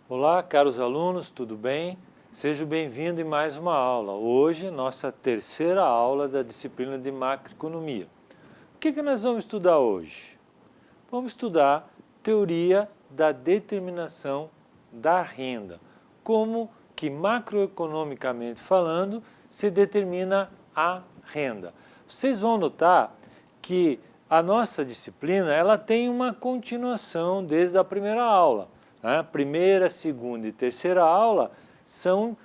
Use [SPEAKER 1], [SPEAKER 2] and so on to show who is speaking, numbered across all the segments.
[SPEAKER 1] Olá, caros alunos, tudo bem? Seja bem-vindo em mais uma aula. Hoje, nossa terceira aula da disciplina de macroeconomia. O que nós vamos estudar hoje? Vamos estudar teoria da determinação da renda. Como que, macroeconomicamente falando, se determina a renda. Vocês vão notar que a nossa disciplina ela tem uma continuação desde a primeira aula. Primeira, segunda e terceira aula são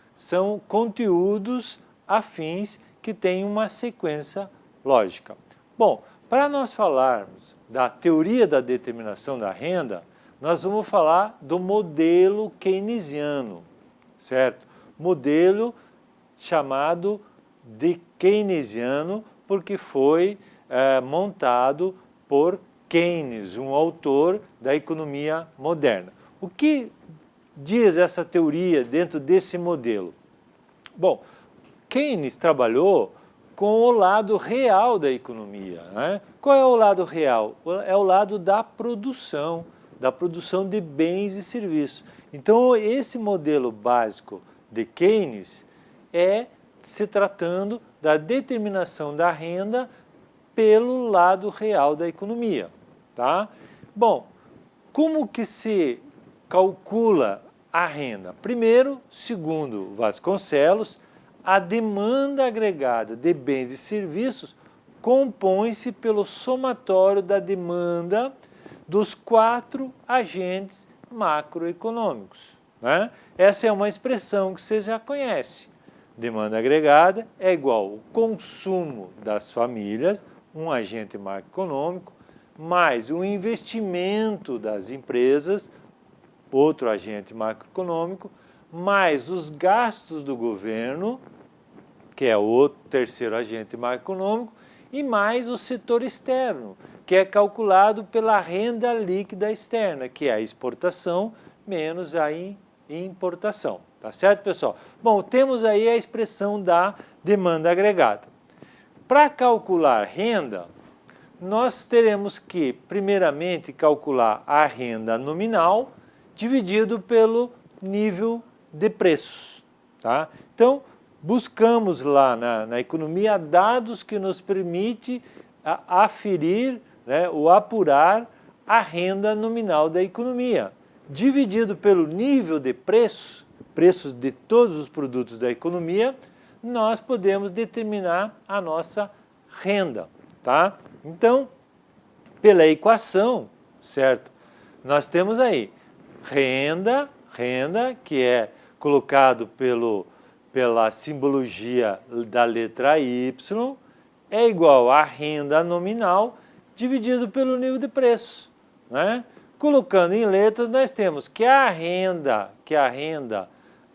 [SPEAKER 1] conteúdos afins que têm uma sequência lógica. Bom, para nós falarmos da teoria da determinação da renda, nós vamos falar do modelo keynesiano, certo? Modelo chamado de keynesiano porque foi montado por Keynes, um autor da economia moderna. O que diz essa teoria dentro desse modelo? Bom, Keynes trabalhou com o lado real da economia. Qual é o lado real? É o lado da produção de bens e serviços. Então, esse modelo básico de Keynes é se tratando da determinação da renda pelo lado real da economia. Tá? Bom, como que se calcula a renda? Primeiro, segundo Vasconcelos, a demanda agregada de bens e serviços compõe-se pelo somatório da demanda dos 4 agentes macroeconômicos. Essa é uma expressão que vocês já conhecem. Demanda agregada é igual ao consumo das famílias, um agente macroeconômico, mais o investimento das empresas, outro agente macroeconômico, mais os gastos do governo, que é o terceiro agente macroeconômico, e mais o setor externo, que é calculado pela renda líquida externa, que é a exportação menos a importação. Tá certo, pessoal? Bom, temos aí a expressão da demanda agregada. Para calcular renda, nós teremos que, primeiramente, calcular a renda nominal dividido pelo nível de preços. Tá? Então, buscamos lá na economia dados que nos permitem aferir, ou apurar a renda nominal da economia. Dividido pelo nível de preços de todos os produtos da economia, nós podemos determinar a nossa renda. Tá? Então, pela equação, certo? Nós temos aí renda, que é colocado pela simbologia da letra Y, é igual a renda nominal dividido pelo nível de preço. Colocando em letras, nós temos que a renda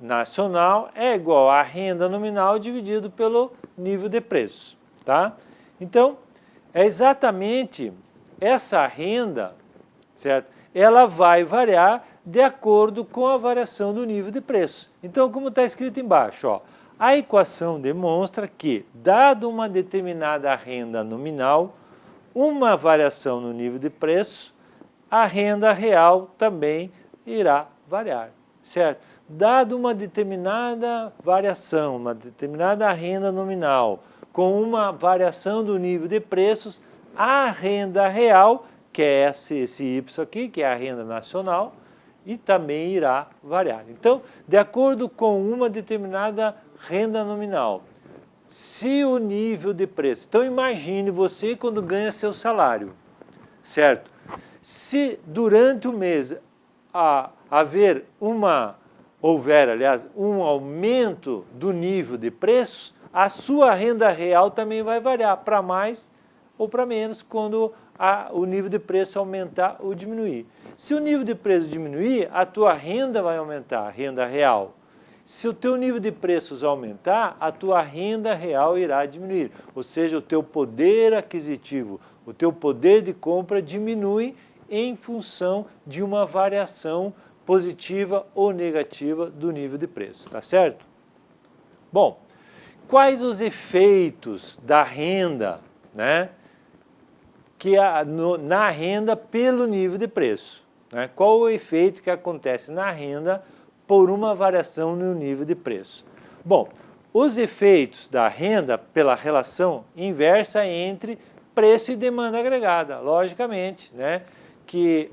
[SPEAKER 1] nacional é igual a renda nominal dividido pelo nível de preço. Tá? Então, é exatamente essa renda, certo? Ela vai variar de acordo com a variação do nível de preço. Então, como está escrito embaixo, ó, a equação demonstra que, dado uma determinada renda nominal, uma variação no nível de preço, a renda real também irá variar, certo? Dado uma determinada variação, uma determinada renda nominal, com uma variação do nível de preços, a renda real, que é esse Y aqui, que é a renda nacional, e também irá variar. Então, de acordo com uma determinada renda nominal, se o nível de preço... Então, imagine você quando ganha seu salário, certo? Se durante o mês houver, aliás, um aumento do nível de preço, a sua renda real também vai variar para mais ou para menos quando o nível de preço aumentar ou diminuir. Se o nível de preço diminuir, a tua renda vai aumentar, a renda real. Se o teu nível de preços aumentar, a tua renda real irá diminuir. Ou seja, o teu poder aquisitivo, o teu poder de compra diminui em função de uma variação positiva ou negativa do nível de preço. Tá certo? Bom, quais os efeitos da renda, na renda pelo nível de preço? né? Qual o efeito que acontece na renda por uma variação no nível de preço? Bom, os efeitos da renda pela relação inversa entre preço e demanda agregada, logicamente, né? Que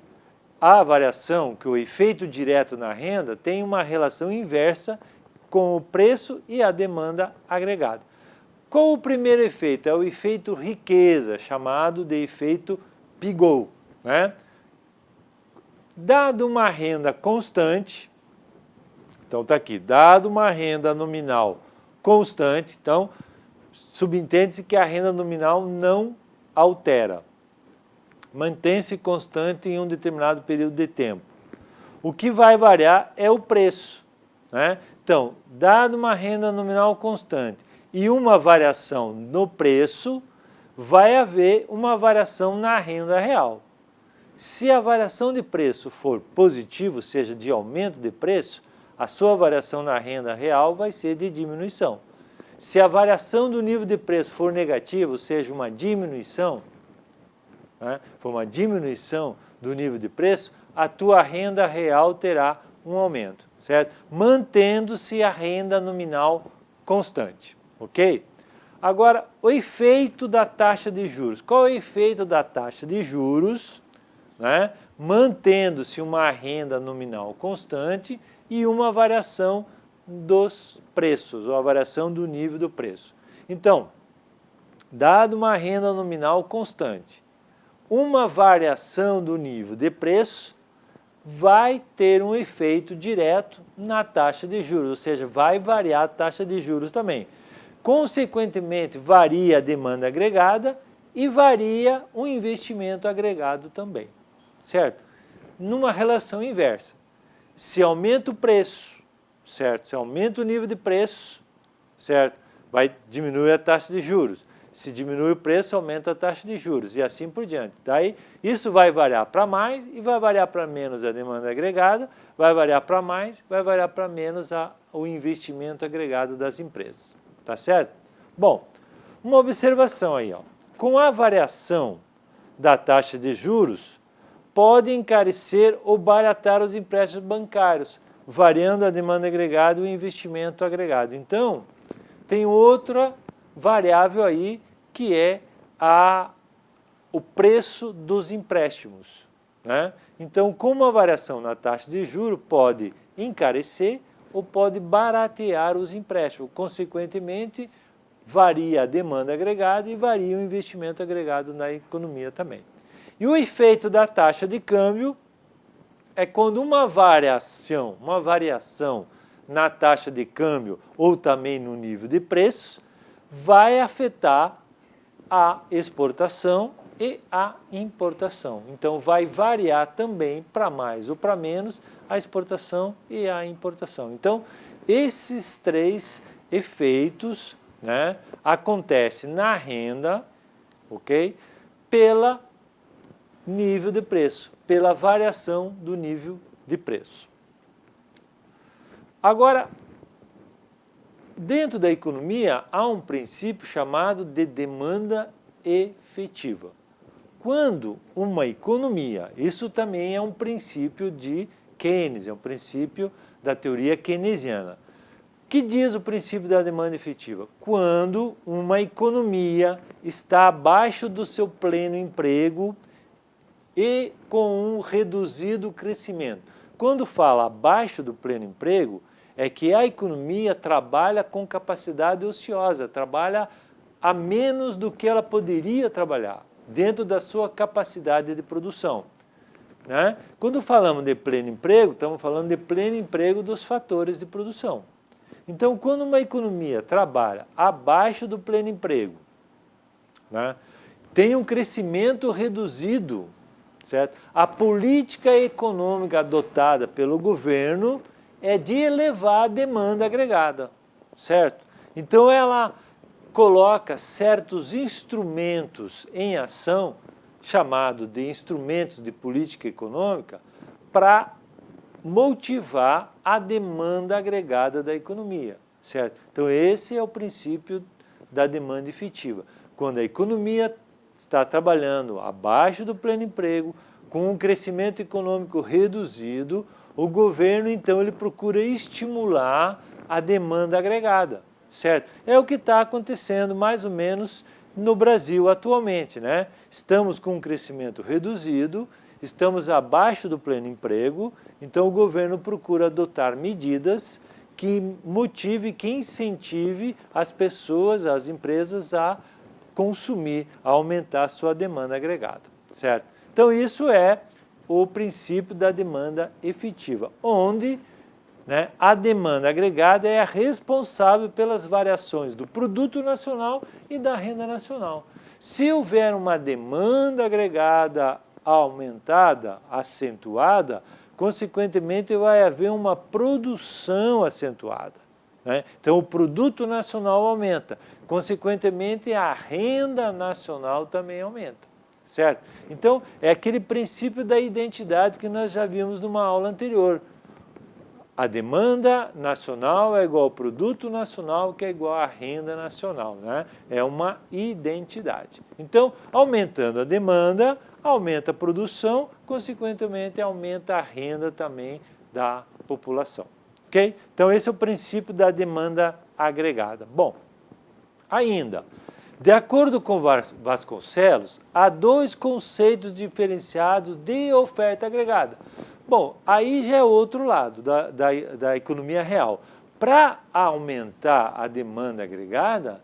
[SPEAKER 1] a variação, que o efeito direto na renda tem uma relação inversa com o preço e a demanda agregada. Qual o primeiro efeito? É o efeito riqueza, chamado de efeito Pigou, né? Dado uma renda constante, então está aqui, dado uma renda nominal constante, então subentende-se que a renda nominal não altera, mantém-se constante em um determinado período de tempo. O que vai variar é o preço, né? Então, dado uma renda nominal constante e uma variação no preço, vai haver uma variação na renda real. Se a variação de preço for positiva, seja de aumento de preço, a sua variação na renda real vai ser de diminuição. Se a variação do nível de preço for negativa, ou seja, uma diminuição, né, for uma diminuição do nível de preço, a tua renda real terá um aumento, certo? Mantendo-se a renda nominal constante, ok? Agora, o efeito da taxa de juros. Qual é o efeito da taxa de juros, né, mantendo-se uma renda nominal constante e uma variação dos preços, ou a variação do nível do preço? Então, dado uma renda nominal constante, uma variação do nível de preço vai ter um efeito direto na taxa de juros, ou seja, vai variar a taxa de juros também. Consequentemente, varia a demanda agregada e varia o investimento agregado também, certo? Numa relação inversa, se aumenta o preço, certo? Se aumenta o nível de preço, certo? Vai diminuir a taxa de juros. Se diminui o preço, aumenta a taxa de juros e assim por diante. Daí, isso vai variar para mais e vai variar para menos a demanda agregada, vai variar para mais, vai variar para menos o investimento agregado das empresas. Tá certo? Bom, uma observação aí, ó. Com a variação da taxa de juros, pode encarecer ou baratar os empréstimos bancários, variando a demanda agregada e o investimento agregado. Então, tem outra variável aí, que é o preço dos empréstimos, né? Então, com uma variação na taxa de juros, pode encarecer ou pode baratear os empréstimos. Consequentemente, varia a demanda agregada e varia o investimento agregado na economia também. E o efeito da taxa de câmbio é quando uma variação na taxa de câmbio ou também no nível de preço vai afetar a exportação e a importação. Então, vai variar também para mais ou para menos a exportação e a importação. Então, esses três efeitos, né, acontecem na renda, ok? Pela nível de preço, pela variação do nível de preço. Agora, dentro da economia, há um princípio chamado de demanda efetiva. Quando uma economia, isso também é um princípio de Keynes, é um princípio da teoria keynesiana. Que diz o princípio da demanda efetiva? Quando uma economia está abaixo do seu pleno emprego e com um reduzido crescimento. Quando fala abaixo do pleno emprego, é que a economia trabalha com capacidade ociosa, trabalha a menos do que ela poderia trabalhar, dentro da sua capacidade de produção, né? Quando falamos de pleno emprego, estamos falando de pleno emprego dos fatores de produção. Então, quando uma economia trabalha abaixo do pleno emprego, né, tem um crescimento reduzido, certo? A política econômica adotada pelo governo é de elevar a demanda agregada, certo? Então, ela coloca certos instrumentos em ação, chamado de instrumentos de política econômica, para motivar a demanda agregada da economia, certo? Então, esse é o princípio da demanda efetiva. Quando a economia está trabalhando abaixo do pleno emprego, com um crescimento econômico reduzido, o governo, então, ele procura estimular a demanda agregada, certo? É o que está acontecendo, mais ou menos, no Brasil atualmente, né? Estamos com um crescimento reduzido, estamos abaixo do pleno emprego, então o governo procura adotar medidas que motive, que incentive as pessoas, as empresas a consumir, a aumentar a sua demanda agregada, certo? Então isso é o princípio da demanda efetiva, onde, né, a demanda agregada é a responsável pelas variações do produto nacional e da renda nacional. Se houver uma demanda agregada aumentada, acentuada, consequentemente vai haver uma produção acentuada, né? Então o produto nacional aumenta, consequentemente a renda nacional também aumenta, certo? Então é aquele princípio da identidade que nós já vimos numa aula anterior. A demanda nacional é igual ao produto nacional, que é igual à renda nacional, né? É uma identidade. Então, aumentando a demanda, aumenta a produção, consequentemente aumenta a renda também da população, ok? Então esse é o princípio da demanda agregada. Bom, ainda, de acordo com Vasconcelos, há dois conceitos diferenciados de oferta agregada. Bom, aí já é outro lado da economia real. Para aumentar a demanda agregada,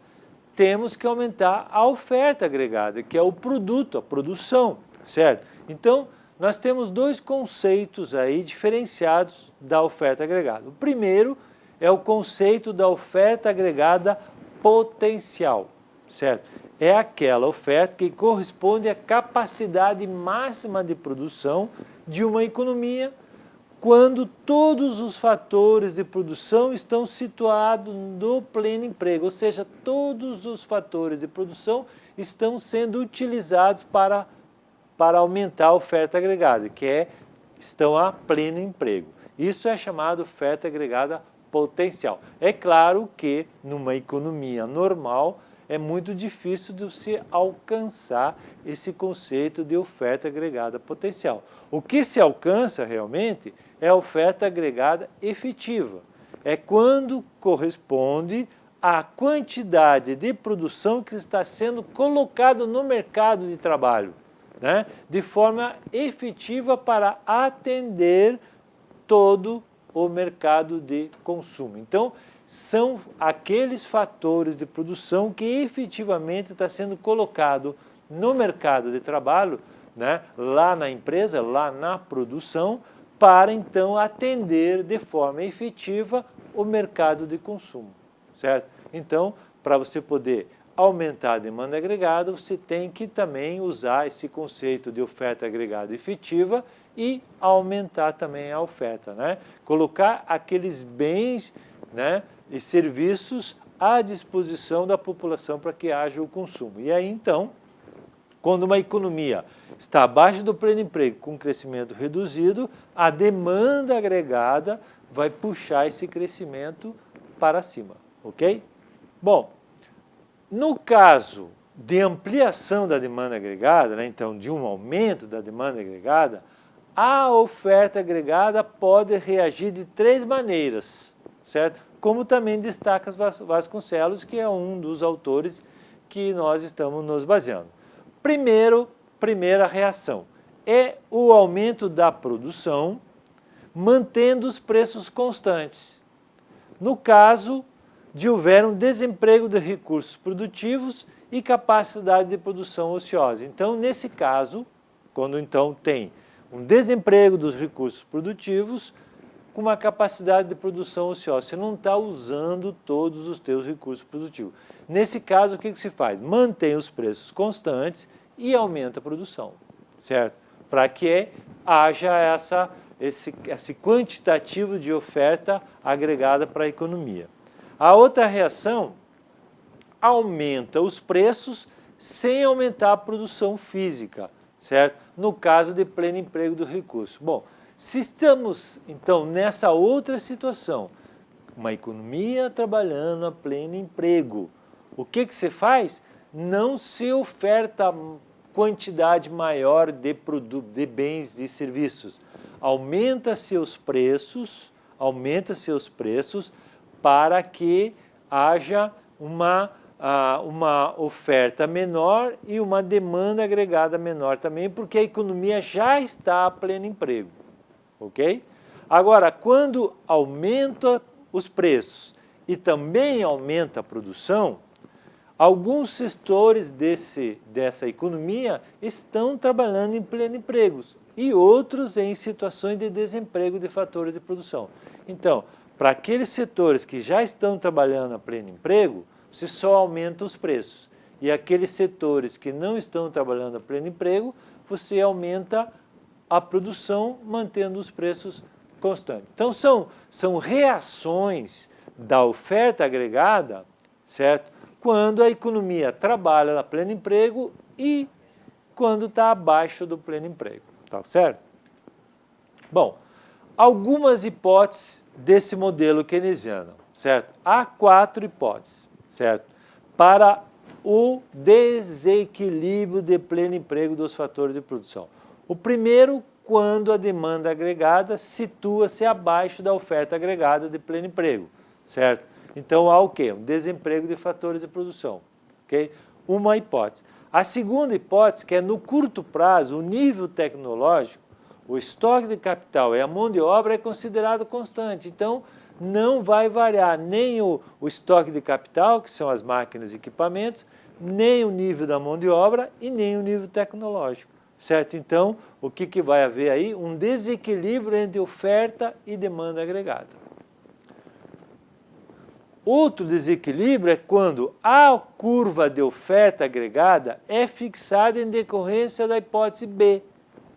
[SPEAKER 1] temos que aumentar a oferta agregada, que é o produto, a produção, certo? Então, nós temos dois conceitos aí diferenciados da oferta agregada. O primeiro é o conceito da oferta agregada potencial, certo? É aquela oferta que corresponde à capacidade máxima de produção de uma economia quando todos os fatores de produção estão situados no pleno emprego, ou seja, todos os fatores de produção estão sendo utilizados para aumentar a oferta agregada, estão a pleno emprego. Isso é chamado oferta agregada potencial. É claro que numa economia normal é muito difícil de se alcançar esse conceito de oferta agregada potencial. O que se alcança realmente é a oferta agregada efetiva. É quando corresponde à quantidade de produção que está sendo colocado no mercado de trabalho, né, de forma efetiva para atender todo o mercado de consumo. Então, são aqueles fatores de produção que efetivamente está sendo colocado no mercado de trabalho, né, lá na empresa, lá na produção, para então atender de forma efetiva o mercado de consumo, certo? Então, para você poder aumentar a demanda agregada, você tem que também usar esse conceito de oferta agregada efetiva e aumentar também a oferta, né? Colocar aqueles bens, né, e serviços à disposição da população para que haja o consumo. E aí, então, quando uma economia está abaixo do pleno emprego com crescimento reduzido, a demanda agregada vai puxar esse crescimento para cima, ok? Bom, no caso de ampliação da demanda agregada, né, então de um aumento da demanda agregada, a oferta agregada pode reagir de três maneiras, certo? Como também destaca Vasconcelos, que é um dos autores que nós estamos nos baseando. Primeira reação é o aumento da produção, mantendo os preços constantes. No caso de houver um desemprego de recursos produtivos e capacidade de produção ociosa. Então, nesse caso, quando então tem um desemprego dos recursos produtivos com uma capacidade de produção ociosa, você não está usando todos os teus recursos produtivos. Nesse caso, o que se faz? Mantém os preços constantes e aumenta a produção, certo? Para que haja esse quantitativo de oferta agregada para a economia. A outra reação aumenta os preços sem aumentar a produção física, certo? No caso de pleno emprego do recurso. Bom, se estamos, então, nessa outra situação, uma economia trabalhando a pleno emprego, o que se faz? Não se oferta quantidade maior de bens e serviços. Aumenta seus preços para que haja uma oferta menor e uma demanda agregada menor também, porque a economia já está a pleno emprego, ok? Agora, quando aumenta os preços e também aumenta a produção, alguns setores dessa economia estão trabalhando em pleno emprego e outros em situações de desemprego de fatores de produção. Então, para aqueles setores que já estão trabalhando a pleno emprego, você só aumenta os preços. E aqueles setores que não estão trabalhando a pleno emprego, você aumenta a produção, mantendo os preços constantes. Então, são reações da oferta agregada, certo? Quando a economia trabalha a pleno emprego e quando está abaixo do pleno emprego, tá certo? Bom, algumas hipóteses desse modelo keynesiano, certo? Há 4 hipóteses, certo? Para o desequilíbrio de pleno emprego dos fatores de produção. O primeiro, quando a demanda agregada situa-se abaixo da oferta agregada de pleno emprego, certo? Então, há o quê? Um desemprego de fatores de produção, ok? Uma hipótese. A segunda hipótese, que é no curto prazo, o nível tecnológico, o estoque de capital e a mão de obra é considerado constante. Então, não vai variar nem o estoque de capital, que são as máquinas e equipamentos, nem o nível da mão de obra e nem o nível tecnológico, certo? Então, o que vai haver aí? Um desequilíbrio entre oferta e demanda agregada. Outro desequilíbrio é quando a curva de oferta agregada é fixada em decorrência da hipótese B.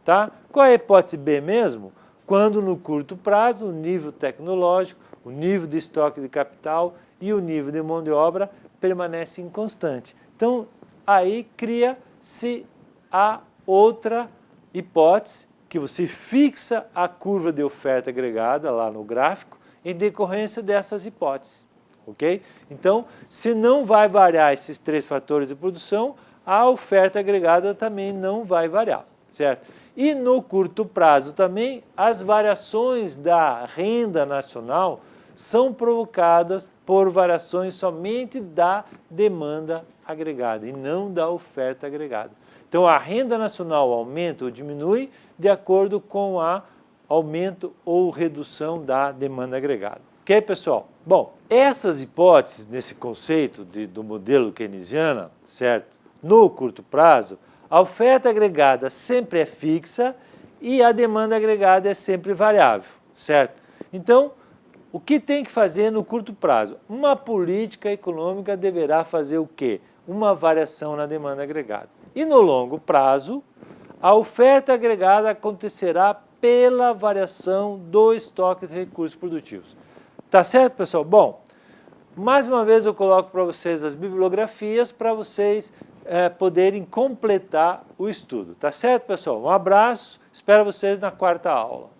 [SPEAKER 1] Tá? Qual é a hipótese B mesmo? Quando no curto prazo o nível tecnológico, o nível de estoque de capital e o nível de mão de obra permanecem inconstantes. Então, aí cria-se a outra hipótese, que você fixa a curva de oferta agregada lá no gráfico em decorrência dessas hipóteses. Ok? Então, se não vai variar esses 3 fatores de produção, a oferta agregada também não vai variar, certo? E no curto prazo também, as variações da renda nacional são provocadas por variações somente da demanda agregada e não da oferta agregada. Então, a renda nacional aumenta ou diminui de acordo com o aumento ou redução da demanda agregada. Ok, pessoal? Bom, essas hipóteses, nesse conceito do modelo keynesiano, certo? No curto prazo, a oferta agregada sempre é fixa e a demanda agregada é sempre variável, certo? Então, o que tem que fazer no curto prazo? Uma política econômica deverá fazer o quê? Uma variação na demanda agregada. E no longo prazo, a oferta agregada acontecerá pela variação do estoque de recursos produtivos. Tá certo, pessoal? Bom, mais uma vez eu coloco para vocês as bibliografias para vocês poderem completar o estudo. Tá certo, pessoal? Um abraço, espero vocês na 4ª aula.